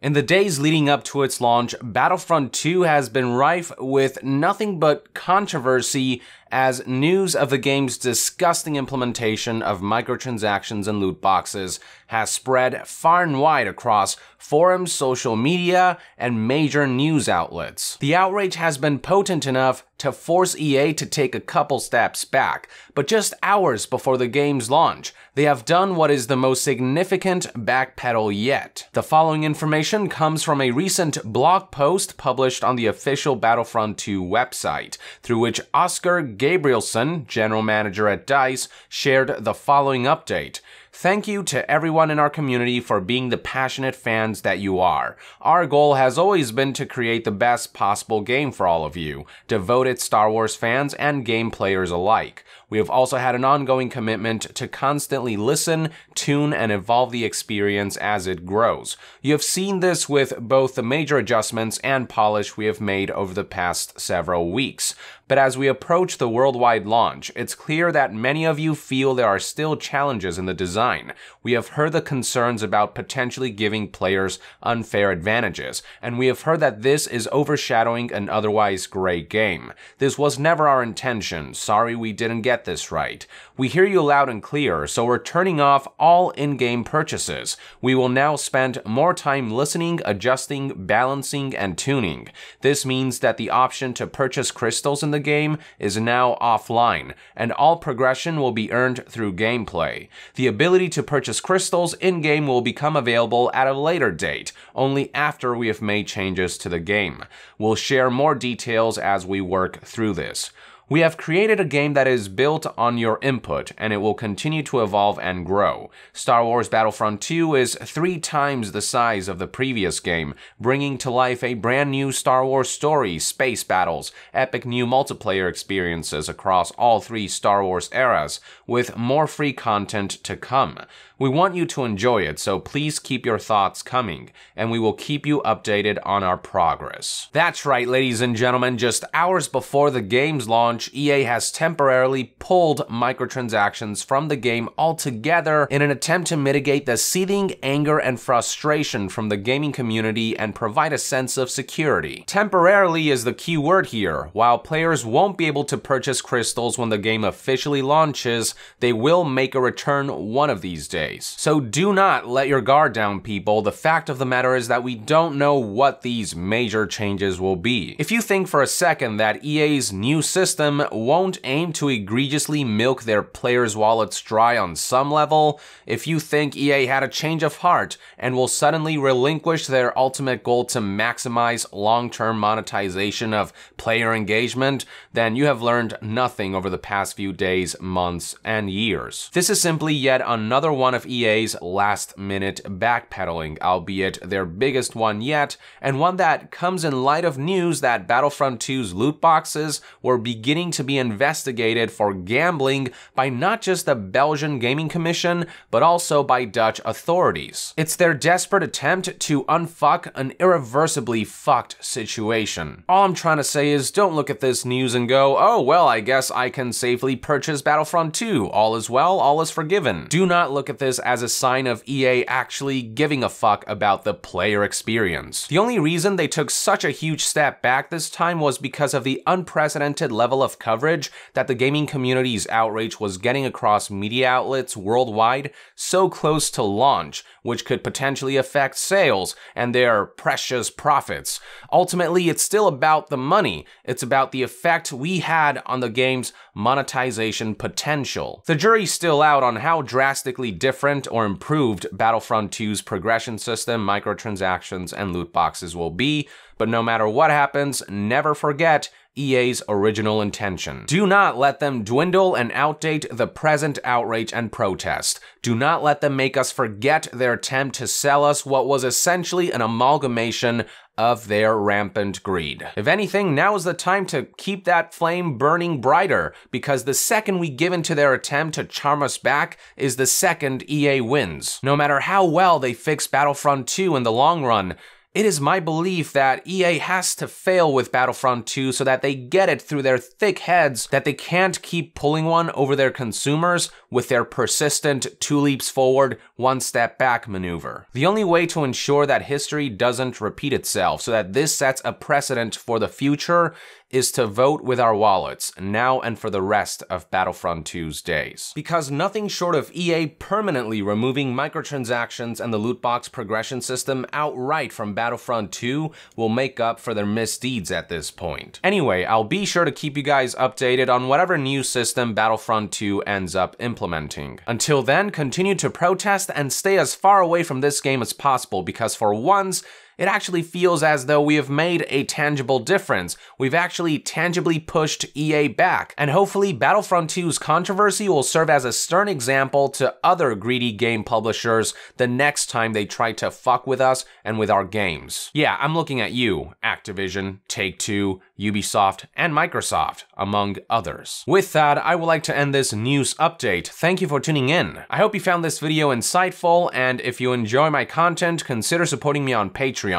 In the days leading up to its launch, Battlefront 2 has been rife with nothing but controversy as news of the game's disgusting implementation of microtransactions and loot boxes has spread far and wide across forums, social media, and major news outlets. The outrage has been potent enough to force EA to take a couple steps back, but just hours before the game's launch, they have done what is the most significant backpedal yet. The following information comes from a recent blog post published on the official Battlefront 2 website, through which Oscar Gabrielson, general manager at DICE, shared the following update. Thank you to everyone in our community for being the passionate fans that you are. Our goal has always been to create the best possible game for all of you, devoted Star Wars fans and game players alike. We have also had an ongoing commitment to constantly listen, tune, and evolve the experience as it grows. You have seen this with both the major adjustments and polish we have made over the past several weeks. But as we approach the worldwide launch, it's clear that many of you feel there are still challenges in the design. We have heard the concerns about potentially giving players unfair advantages, and we have heard that this is overshadowing an otherwise great game. This was never our intention. Sorry we didn't get this right. We hear you loud and clear, so we're turning off all in-game purchases. We will now spend more time listening, adjusting, balancing, and tuning. This means that the option to purchase crystals in the game is now offline, and all progression will be earned through gameplay. The ability to purchase crystals in-game will become available at a later date, only after we have made changes to the game. We'll share more details as we work through this. We have created a game that is built on your input, and it will continue to evolve and grow. Star Wars Battlefront 2 is 3 times the size of the previous game, bringing to life a brand new Star Wars story, space battles, epic new multiplayer experiences across all 3 Star Wars eras, with more free content to come. We want you to enjoy it, so please keep your thoughts coming, and we will keep you updated on our progress. That's right, ladies and gentlemen, just hours before the game's launch, EA has temporarily pulled microtransactions from the game altogether in an attempt to mitigate the seething anger and frustration from the gaming community and provide a sense of security. Temporarily is the key word here. While players won't be able to purchase crystals when the game officially launches, they will make a return one of these days. So do not let your guard down, people. The fact of the matter is that we don't know what these major changes will be. If you think for a second that EA's new system won't aim to egregiously milk their players' wallets dry on some level, if you think EA had a change of heart and will suddenly relinquish their ultimate goal to maximize long-term monetization of player engagement, then you have learned nothing over the past few days, months, and years. This is simply yet another one of EA's last-minute backpedaling, albeit their biggest one yet, and one that comes in light of news that Battlefront 2's loot boxes were beginning to be investigated for gambling by not just the Belgian Gaming Commission, but also by Dutch authorities. It's their desperate attempt to unfuck an irreversibly fucked situation. All I'm trying to say is don't look at this news and go, oh well, I guess I can safely purchase Battlefront 2. All is well, all is forgiven. Do not look at this as a sign of EA actually giving a fuck about the player experience. The only reason they took such a huge step back this time was because of the unprecedented level of coverage that the gaming community's outrage was getting across media outlets worldwide so close to launch, which could potentially affect sales and their precious profits. Ultimately, it's still about the money. It's about the effect we had on the game's monetization potential. The jury's still out on how drastically different or improved Battlefront 2's progression system, microtransactions, and loot boxes will be, but no matter what happens, never forget EA's original intention. Do not let them dwindle and outdate the present outrage and protest. Do not let them make us forget their attempt to sell us what was essentially an amalgamation of their rampant greed. If anything, now is the time to keep that flame burning brighter, because the second we give in to their attempt to charm us back is the second EA wins. No matter how well they fix Battlefront 2 in the long run, It is my belief that EA has to fail with Battlefront 2 so that they get it through their thick heads that they can't keep pulling one over their consumers with their persistent 2 leaps forward, 1 step back maneuver. The only way to ensure that history doesn't repeat itself so that this sets a precedent for the future is to vote with our wallets, now and for the rest of Battlefront 2's days. Because nothing short of EA permanently removing microtransactions and the loot box progression system outright from Battlefront 2 will make up for their misdeeds at this point. Anyway, I'll be sure to keep you guys updated on whatever new system Battlefront 2 ends up implementing. Until then, continue to protest and stay as far away from this game as possible, because for once, it actually feels as though we have made a tangible difference. We've actually tangibly pushed EA back, and hopefully Battlefront 2's controversy will serve as a stern example to other greedy game publishers the next time they try to fuck with us and with our games. Yeah, I'm looking at you, Activision, Take-Two, Ubisoft, and Microsoft, among others. With that, I would like to end this news update. Thank you for tuning in. I hope you found this video insightful, and if you enjoy my content, consider supporting me on Patreon.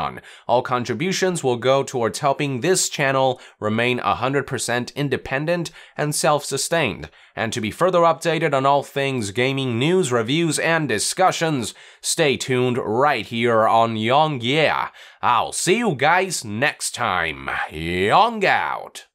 All contributions will go towards helping this channel remain 100% independent and self-sustained. And to be further updated on all things gaming news, reviews, and discussions, stay tuned right here on Young Yeah. I'll see you guys next time. Young out.